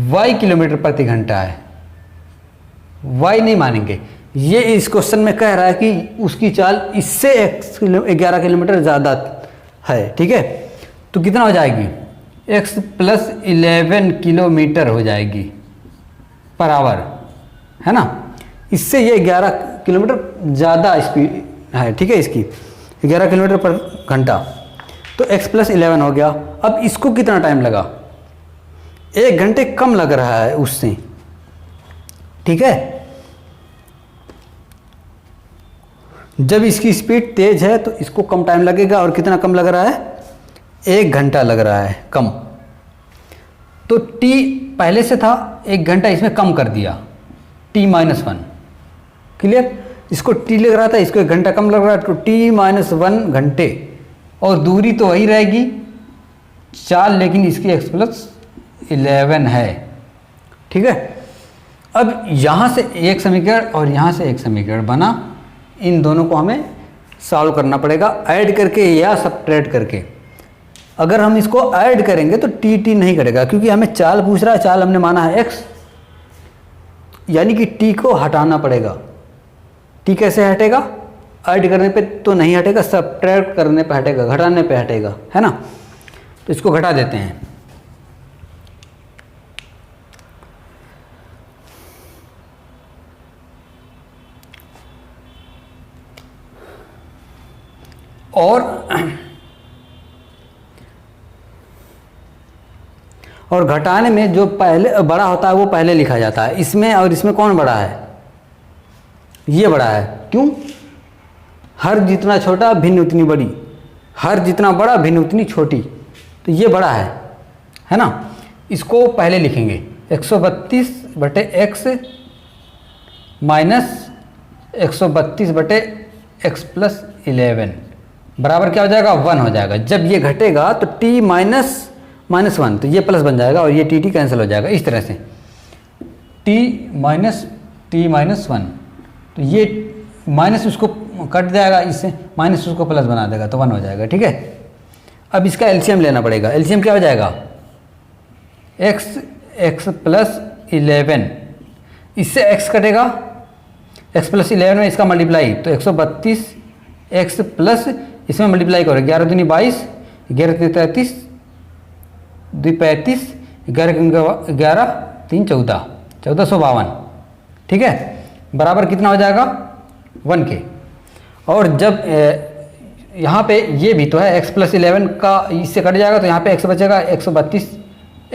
y किलोमीटर प्रति घंटा है। y नहीं मानेंगे, ये इस क्वेश्चन में कह रहा है कि उसकी चाल इससे 11 किलोमीटर ज़्यादा है, ठीक है। तो कितना हो जाएगी? x प्लस 11 किलोमीटर हो जाएगी पर आवर, है ना। इससे ये 11 किलोमीटर ज़्यादा स्पीड है, ठीक है। इसकी 11 किलोमीटर पर घंटा, तो x प्लस 11 हो गया। अब इसको कितना टाइम लगा? 1 घंटे कम लग रहा है उससे, ठीक है। जब इसकी स्पीड तेज है तो इसको कम टाइम लगेगा, और कितना कम लग रहा है? 1 घंटा लग रहा है कम। तो t पहले से था 1 घंटा, इसमें कम कर दिया t-1, क्लियर। इसको t लग रहा था, इसको 1 घंटा कम लग रहा है, तो t-1 घंटे, और दूरी तो वही रहेगी चाल, लेकिन इसकी x प्लस 11 है, ठीक है। अब यहाँ से एक समीकरण और यहाँ से एक समीकरण बना, इन दोनों को हमें सॉल्व करना पड़ेगा ऐड करके या सब्ट्रैक्ट करके। अगर हम इसको ऐड करेंगे तो टी नहीं करेगा, क्योंकि हमें चाल पूछ रहा है, चाल हमने माना है x, यानी कि t को हटाना पड़ेगा। t कैसे हटेगा? ऐड करने पे तो नहीं हटेगा, सब्ट्रैक्ट करने पे हटेगा, घटाने पे हटेगा, है ना। तो इसको घटा देते हैं। और घटाने में जो पहले बड़ा होता है वो पहले लिखा जाता है। इसमें और इसमें कौन बड़ा है? ये बड़ा है। क्यों? हर जितना छोटा भिन्न उतनी बड़ी, हर जितना बड़ा भिन्न उतनी छोटी, तो ये बड़ा है ना। इसको पहले लिखेंगे 132 बटे एक्स माइनस 132 बटे एक्स प्लस 11 बराबर क्या हो जाएगा? 1 हो जाएगा। जब ये घटेगा तो t माइनस 1, तो ये प्लस बन जाएगा और ये टी कैंसिल हो जाएगा इस तरह से, t माइनस 1, तो ये माइनस उसको कट जाएगा, इससे माइनस उसको प्लस बना देगा तो 1 हो जाएगा, ठीक है। अब इसका एलसीएम लेना पड़ेगा। एलसीएम क्या हो जाएगा? x प्लस 11, इससे x कटेगा, x प्लस 11 में इसका मल्टीप्लाई, तो 132 x प्लस इसमें मल्टीप्लाई करो, 11 दूनी 22, 11 तीन 33, 2 35, 11 3 14, 1452, ठीक है। बराबर कितना हो जाएगा? 1 के। और जब यहाँ पे ये भी तो है, x प्लस 11 का इससे कट जाएगा, तो यहाँ पे x बचेगा, 132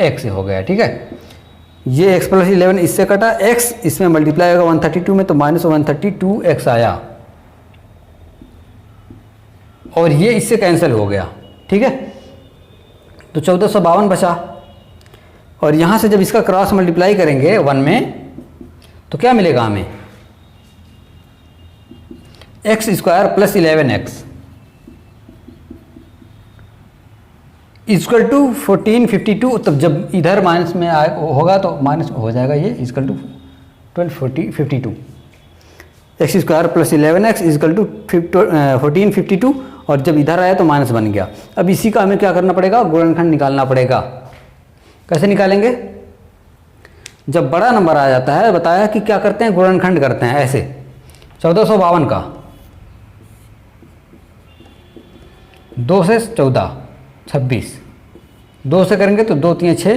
x हो गया, ठीक है। ये x प्लस 11 इससे कटा, x इसमें मल्टीप्लाई होगा 132 में, तो माइनस 132x आया, और ये इससे कैंसिल हो गया, ठीक है। तो 1452 बचा। और यहाँ से जब इसका क्रॉस मल्टीप्लाई करेंगे 1 में, तो क्या मिलेगा हमें? X square plus 11x equal to 1452। तब जब इधर माइनस में होगा तो माइनस हो जाएगा, ये equal to 1252। X square plus 11x equal to 1452, और जब इधर आया तो माइनस बन गया। अब इसी का हमें क्या करना पड़ेगा? गुणनखंड निकालना पड़ेगा। कैसे निकालेंगे? जब बड़ा नंबर आ जाता है, बताया कि क्या करते हैं? गुणनखंड करते हैं ऐसे। 1452 का 2 से 14 26, 2 से करेंगे तो 2 3 6,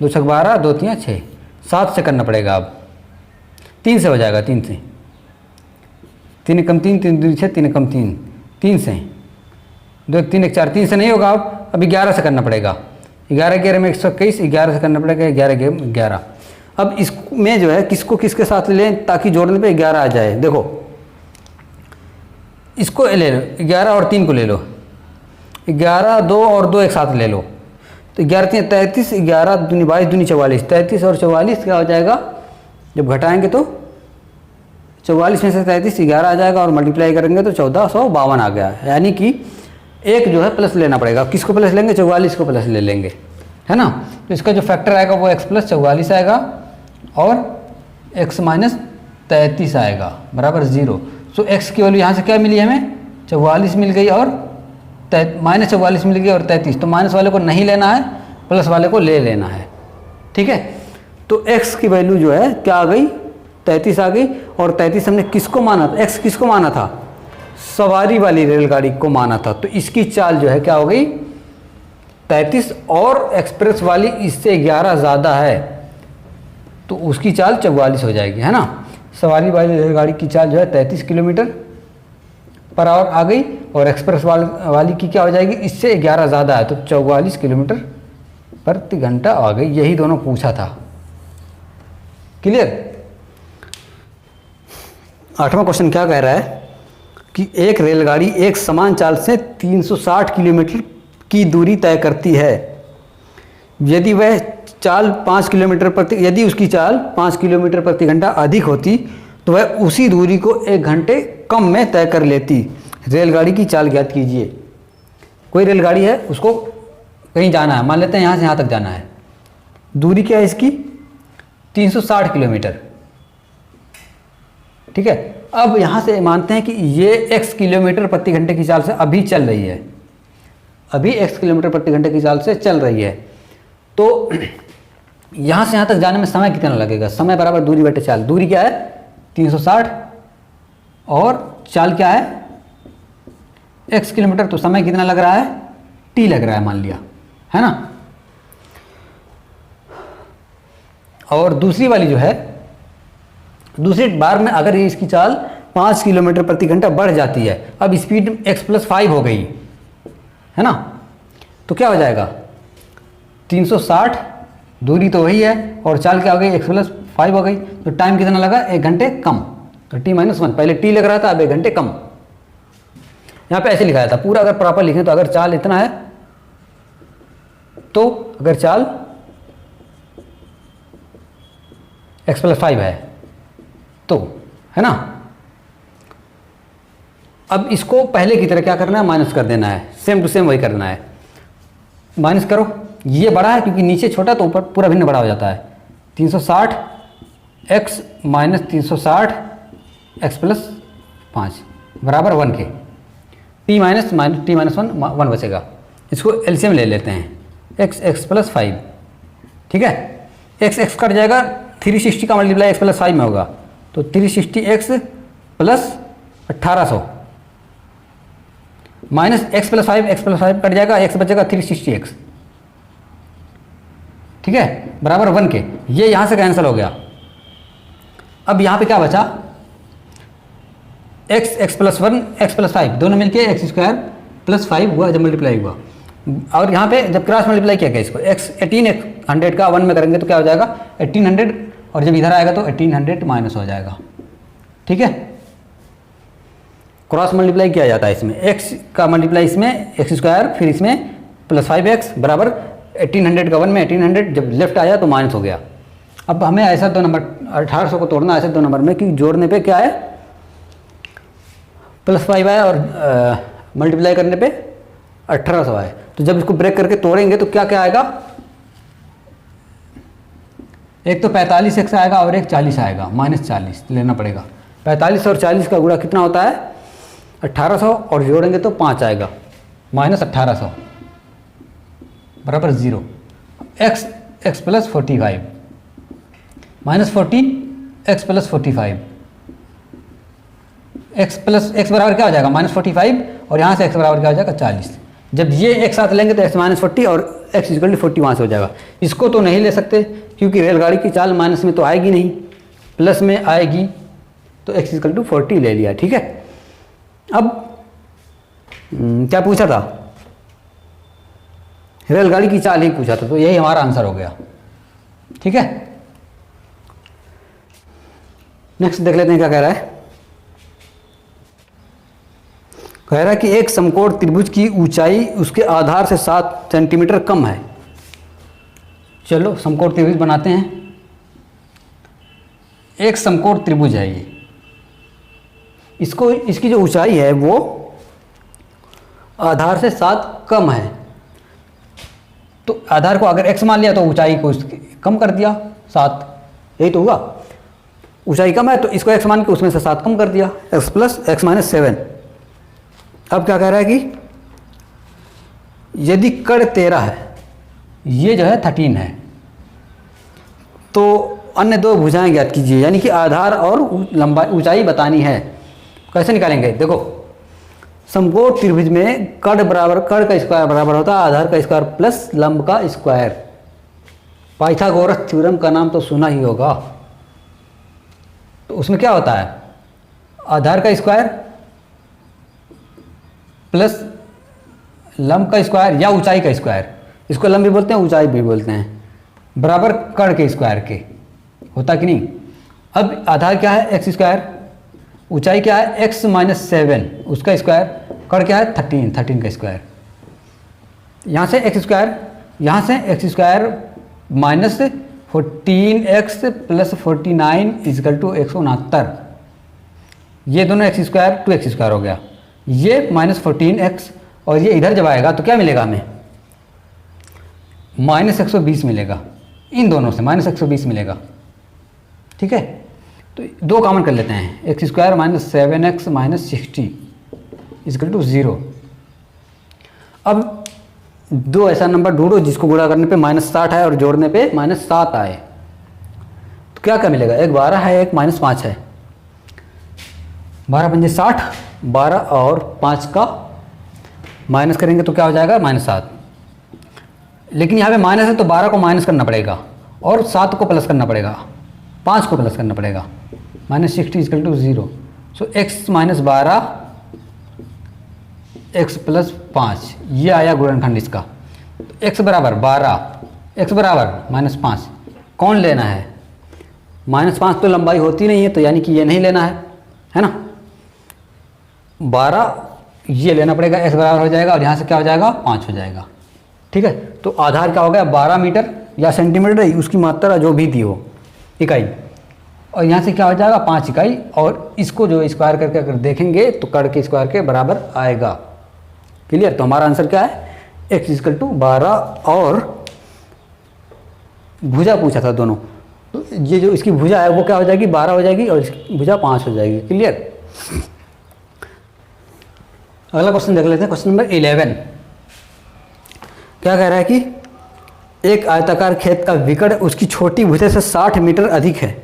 2 6 12, 2 3 6, 7 से करना पड़ेगा। अब 3 से हो जाएगा, 3 से, 3 कम 3, 3 2 6, 3 कम 3, 3 से 2 1 3 1 4 3 से नहीं होगा, अब 11 से करना पड़ेगा। 11 11 में 121, 11 से करना पड़ेगा 11 11। अब इसमें जो है किसको किसके साथ ले लें ताकि जोड़ने पे 11 आ जाए। देखो इसको ले लो, 11 और 3 को ले लो, 11 2 और 2 एक साथ ले लो, तो 11 3 33, 11 दूनी 22 दूनी 44, 33 और 44 क्या हो जाएगा, जब घटाएंगे तो 44 में से 33 11 आ जाएगा और मल्टीप्लाई करेंगे तो 1452 आ गया। यानी कि एक जो है प्लस लेना पड़ेगा। किसको प्लस लेंगे, 44 को प्लस ले लेंगे, है ना। तो इसका जो फैक्टर आएगा वो x + 44 आएगा और x - 33 आएगा बराबर 0। सो x की वैल्यू यहाँ से क्या मिली हमें, 44 मिल गई और -44 मिल गई और 33। तो माइनस वाले को नहीं लेना है, प्लस वाले को ले लेना है, ठीक है। तो x की वैल्यू जो है क्या आ गई, 33 आ गई। और 33 हमने किसको माना था, x किसको माना था, सवारी वाली रेलगाड़ी को माना था। तो इसकी चाल जो है क्या हो गई 33, और एक्सप्रेस वाली इससे 11 ज़्यादा है तो उसकी चाल 44 हो जाएगी, है ना। सवारी वाली रेलगाड़ी की चाल जो है 33 किलोमीटर/आवर आ गई और एक्सप्रेस वाली की क्या हो जाएगी, इससे 11 ज़्यादा है तो 44 किलोमीटर/घंटा आ गई। यही दोनों पूछा था, क्लियर। 8वां क्वेश्चन क्या कह रहा है कि एक रेलगाड़ी एक समान चाल से 360 किलोमीटर की दूरी तय करती है। यदि वह चाल 5 किलोमीटर प्रति यदि उसकी चाल 5 किलोमीटर प्रति घंटा अधिक होती तो वह उसी दूरी को 1 घंटे कम में तय कर लेती। रेलगाड़ी की चाल ज्ञात कीजिए। कोई रेलगाड़ी है, उसको कहीं जाना है, मान लेते हैं यहाँ से यहाँ तक जाना है। दूरी क्या है इसकी, 360 किलोमीटर, ठीक है। अब यहाँ से मानते हैं कि ये x किलोमीटर प्रति घंटे की चाल से अभी चल रही है, अभी x किलोमीटर प्रति घंटे की चाल से चल रही है। तो यहाँ से यहाँ तक जाने में समय कितना लगेगा, समय बराबर दूरी बटे चाल। दूरी क्या है 360 और चाल क्या है x किलोमीटर, तो समय कितना लग रहा है, t लग रहा है मान लिया, है ना। और दूसरी वाली जो है, दूसरी बार में अगर ये इसकी चाल 5 किलोमीटर प्रति घंटा बढ़ जाती है, अब स्पीड x + 5 हो गई, है ना, तो क्या हो जाएगा 360, दूरी तो वही है और चाल क्या हो गई x + 5 हो गई, तो टाइम कितना लगा 1 घंटे कम, तो t - 1, पहले t लग रहा था अब 1 घंटे कम। यहाँ पे ऐसे लिखाया था, पूरा अगर प्रॉपर लिखें तो अगर चाल इतना है तो अगर चाल x + 5 है तो, है ना। अब इसको पहले की तरह क्या करना है, माइनस कर देना है, सेम टू सेम वही करना है। माइनस करो, ये बड़ा है क्योंकि नीचे छोटा तो ऊपर पूरा भिन्न बड़ा हो जाता है। 360 x - 360 x + 5 बराबर 1 के, t - 1 बचेगा। इसको एलसीएम ले लेते हैं, x + 5, ठीक है। x कट जाएगा, 360 का मल्टीप्लाई x + 5 में होगा तो 360x + 1800 माइनस x + 5 कट जाएगा, x बचेगा 360x, ठीक है, बराबर 1 के। ये यहां से कैंसिल हो गया। अब यहां पे क्या बचा, x + 1 x + 5 दोनों मिलके x² + 5 हुआ जब मल्टीप्लाई हुआ। और यहाँ पे जब क्रॉस मल्टीप्लाई किया गया इसको 1800 का 1 में करेंगे तो क्या हो जाएगा 1800, और जब इधर आएगा तो 1800 माइनस हो जाएगा, ठीक है। क्रॉस मल्टीप्लाई किया जाता है इसमें, x का मल्टीप्लाई इसमें x², फिर इसमें +5x बराबर 1800 का 1 में 1800, जब लेफ्ट आया तो माइनस हो गया। अब हमें ऐसा 2 नंबर 1800 को तोड़ना ऐसे 2 नंबर में कि जोड़ने पे क्या है +5 आए और मल्टीप्लाई करने पे 1800 आए। तो जब इसको ब्रेक करके तोड़ेंगे तो क्या क्या आएगा, एक तो 45x आएगा और एक 40 आएगा, -40 लेना पड़ेगा। 45 और 40 का गुणा कितना होता है 1800, और जोड़ेंगे तो 5 आएगा, -1800 बराबर 0। x + 45 -14 x + 45, x बराबर क्या हो जाएगा -45, और यहाँ से x बराबर क्या हो जाएगा 40। जब ये एक साथ लेंगे तो x - 40 और x = 40 वहाँ से हो जाएगा। इसको तो नहीं ले सकते क्योंकि रेलगाड़ी की चाल माइनस में तो आएगी नहीं, प्लस में आएगी, तो x = 40 ले लिया, ठीक है। अब क्या पूछा था, रेलगाड़ी की चाल ही पूछा था, तो यही हमारा आंसर हो गया। ठीक है, नेक्स्ट देख लेते हैं क्या कह रहा है। कह रहा है कि एक समकोण त्रिभुज की ऊंचाई उसके आधार से 7 सेंटीमीटर कम है। चलो समकोण त्रिभुज बनाते हैं। एक समकोण त्रिभुज है ये, इसकी जो ऊंचाई है वो आधार से 7 कम है। तो आधार को अगर x मान लिया तो ऊंचाई को कम कर दिया 7, यही तो हुआ। ऊंचाई कम है तो इसको x मान के उसमें से 7 कम कर दिया, x प्लस x माइनस 7। अब क्या कह रहा है कि यदि कर्ण 13 है, ये जो है 13 है, तो अन्य दो भुजाएं ज्ञात कीजिए, यानी कि आधार और लंबाई ऊंचाई बतानी है। कैसे निकालेंगे, देखो समकोण त्रिभुज में कर्ण का स्क्वायर बराबर होता है आधार का स्क्वायर प्लस लंब का स्क्वायर। पाइथागोरस थ्योरम का नाम तो सुना ही होगा। तो उसमें क्या होता है, आधार का स्क्वायर प्लस लंब का स्क्वायर या ऊंचाई का स्क्वायर, इसको लंब भी बोलते हैं ऊंचाई भी बोलते हैं, बराबर कर्ण के स्क्वायर के, होता कि नहीं। अब आधार क्या है एक्स स्क्वायर, ऊंचाई क्या है एक्स माइनस 7 उसका स्क्वायर, कर्ण क्या है 13 का स्क्वायर। यहाँ से एक्स स्क्वायर, यहाँ से X square minus 14x plus 49 equal to 169। ये दोनों एक्स स्क्वायर 2x स्क्वायर हो गया, ये माइनस 14x और ये इधर जब आएगा तो क्या मिलेगा हमें, माइनस 120 मिलेगा। इन दोनों से माइनस 120 मिलेगा। ठीक है, तो दो कॉमन कर लेते हैं, X square minus 7x minus 60 equal to 0। अब दो ऐसा नंबर ढूंढो जिसको गुणा करने पे माइनस 60 है और जोड़ने पे माइनस 7 आए। तो क्या क्या मिलेगा, एक 12 है एक माइनस 5 है, 12 पंजे 60, 12 और 5 का माइनस करेंगे तो क्या हो जाएगा माइनस 7। लेकिन यहाँ पे माइनस है तो 12 को माइनस करना पड़ेगा और 7 को प्लस करना पड़ेगा, 5 को प्लस करना पड़ेगा, minus 60 equal to 0। So X minus 12 X plus 5, ये आया गुणनखंड इसका। एक्स बराबर 12, एक्स बराबर माइनस 5, कौन लेना है, माइनस 5 तो लंबाई होती नहीं है तो यानी कि ये नहीं लेना है ना। 12 ये लेना पड़ेगा, एक्स बराबर हो जाएगा और यहाँ से क्या हो जाएगा 5 हो जाएगा। ठीक है, तो आधार क्या हो गया 12 मीटर या सेंटीमीटर, उसकी मात्रा जो भी दी हो इकाई, और यहाँ से क्या हो जाएगा 5 इकाई, और इसको जो स्क्वायर करके अगर देखेंगे तो कर्ण के स्क्वायर के बराबर आएगा। क्लियर, तो हमारा आंसर क्या है x इजकल टू 12 और भुजा पूछा था दोनों, तो ये जो इसकी भुजा है वो क्या हो जाएगी 12 हो जाएगी और इसकी भुजा 5 हो जाएगी। क्लियर, अगला क्वेश्चन देख लेते हैं, क्वेश्चन नंबर 11। क्या कह रहा है कि एक आयताकार खेत का विकर्ण उसकी छोटी भुजा से 60 मीटर अधिक है।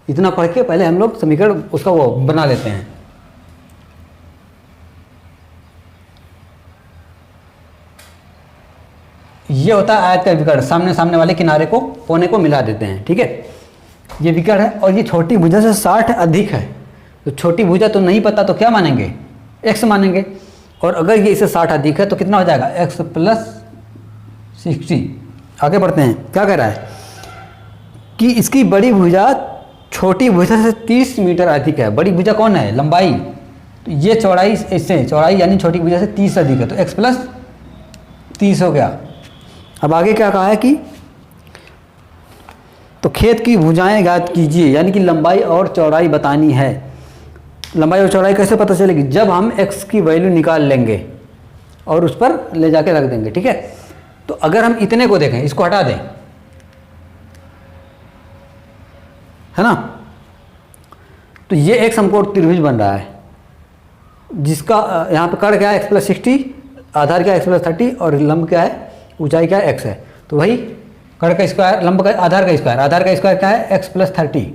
इतना पढ़ के पहले हम लोग समीकरण उसका वो बना लेते हैं। ये होता है आयत का विकर्ण, सामने वाले किनारे को कोने को मिला देते हैं। ठीक है, ये विकर्ण है और ये छोटी भुजा से 60 अधिक है। तो छोटी भुजा तो नहीं पता तो क्या मानेंगे x मानेंगे, और अगर ये इसे 60 अधिक है तो कितना हो जाएगा x प्लस 60। आगे बढ़ते हैं, क्या कह रहा है कि इसकी बड़ी भुजा छोटी भुजा से 30 मीटर अधिक है। बड़ी भुजा कौन है, लंबाई, तो ये चौड़ाई, इससे चौड़ाई यानी छोटी भुजा से 30 अधिक है, तो x प्लस 30 हो गया। अब आगे क्या कहा है कि तो खेत की भुजाएं ज्ञात कीजिए, यानी कि लंबाई और चौड़ाई बतानी है। लंबाई और चौड़ाई कैसे पता चलेगी, जब हम x की वैल्यू निकाल लेंगे और उस पर ले जाके रख देंगे। ठीक है, तो अगर हम इतने को देखें, इसको हटा दें, है ना, तो ये एक समकोण त्रिभुज बन रहा है जिसका यहाँ पे कर्ण क्या है x प्लस 60, आधार क्या है x प्लस 30 और लंब क्या है, ऊंचाई क्या है x है। तो वही कर्ण का स्क्वायर, लंब का आधार का स्क्वायर क्या है x प्लस 30,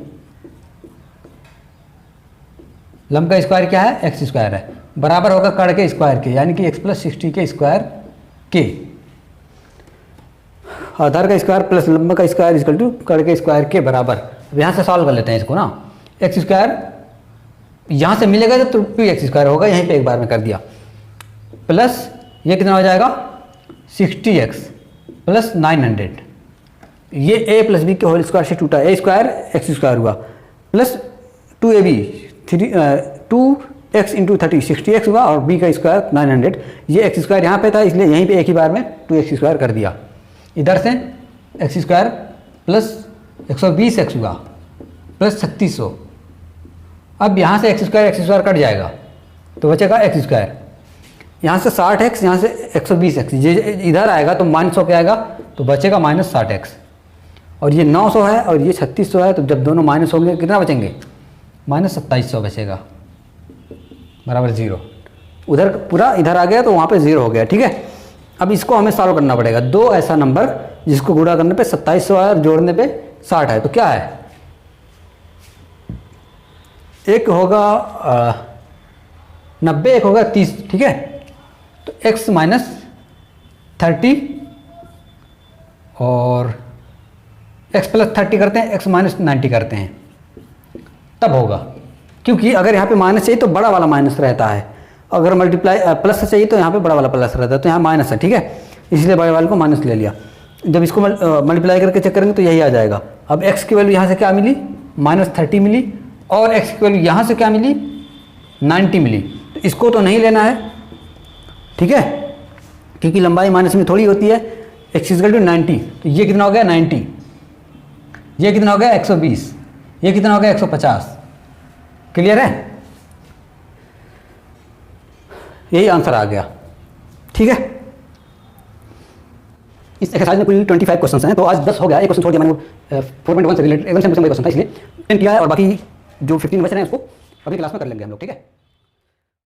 लंब का स्क्वायर क्या है x स्क्वायर है, बराबर होगा कर्ण के स्क्वायर के, यानी कि x प्लस 60 के स्क्वायर के। आधार का स्क्वायर प्लस लंब का स्क्वायर इक्वल टू कर्ण के स्क्वायर के बराबर। अब यहाँ से सॉल्व कर लेते हैं इसको ना, एक्स स्क्वायर यहाँ से मिलेगा तो 2x स्क्वायर होगा, यहीं पे एक बार में कर दिया, प्लस ये कितना हो जाएगा 60x प्लस 900, ये a प्लस बी के होल स्क्वायर से टूटा, a स्क्वायर एक्स स्क्वायर हुआ plus 2ab 2x into 30 60x हुआ और b का स्क्वायर 900, ये एक्स स्क्वायर यहाँ पे था इसलिए यहीं पे एक ही बार में 2x स्क्वायर कर दिया। इधर से एक्स स्क्वायर प्लस 120x हुआ प्लस 3600। अब यहाँ से एक्स स्क्वायर कट जाएगा तो बचेगा एक्स स्क्वायर, यहाँ से 60x, यहाँ से 120x, ये इधर आएगा तो -100 क्या आएगा, तो बचेगा -60x। और ये 900 है और ये 3600 है, तो जब दोनों माइनस होंगे कितना बचेंगे, -2700 बचेगा बराबर 0। उधर पूरा इधर आ गया तो वहाँ पे 0 हो गया, ठीक है। अब इसको हमें सॉल्व करना पड़ेगा। दो ऐसा नंबर जिसको गुणा करने पे 2700 है और जोड़ने पे 60 है, तो क्या है, एक होगा 90, एक होगा 30, ठीक है। तो x माइनस 30 और x प्लस 30 करते हैं, x माइनस 90 करते हैं, तब होगा। क्योंकि अगर यहाँ पे माइनस चाहिए तो बड़ा वाला माइनस रहता है, अगर मल्टीप्लाई प्लस चाहिए तो यहाँ पे बड़ा वाला प्लस रहता है, तो यहाँ माइनस है, ठीक है, इसलिए बड़े वाले को माइनस ले लिया। जब इसको मल्टीप्लाई करके चेक करेंगे तो यही आ जाएगा। अब x की वैल्यू यहाँ से क्या मिली, -30 मिली, और x की वैल्यू यहाँ से क्या मिली, 90 मिली। तो इसको तो नहीं लेना है, ठीक है, क्योंकि लंबाई माइनस में थोड़ी होती है। x = 90, तो ये कितना हो गया 90, ये कितना हो गया 120, ये कितना हो गया 150। क्लियर है, यही आंसर आ गया, ठीक है। इस एक्सरसाइज में कुल 25 क्वेश्चन हैं, तो आज 10 हो गया। एक क्वेश्चन छोड़ दिया मैंने, 4.1 से रिलेटेड एकदम से क्वेश्चन था इसलिए 10 किया है, और बाकी जो 15 बच रहे हैं उसको अगली क्लास में कर लेंगे हम लोग, ठीक है।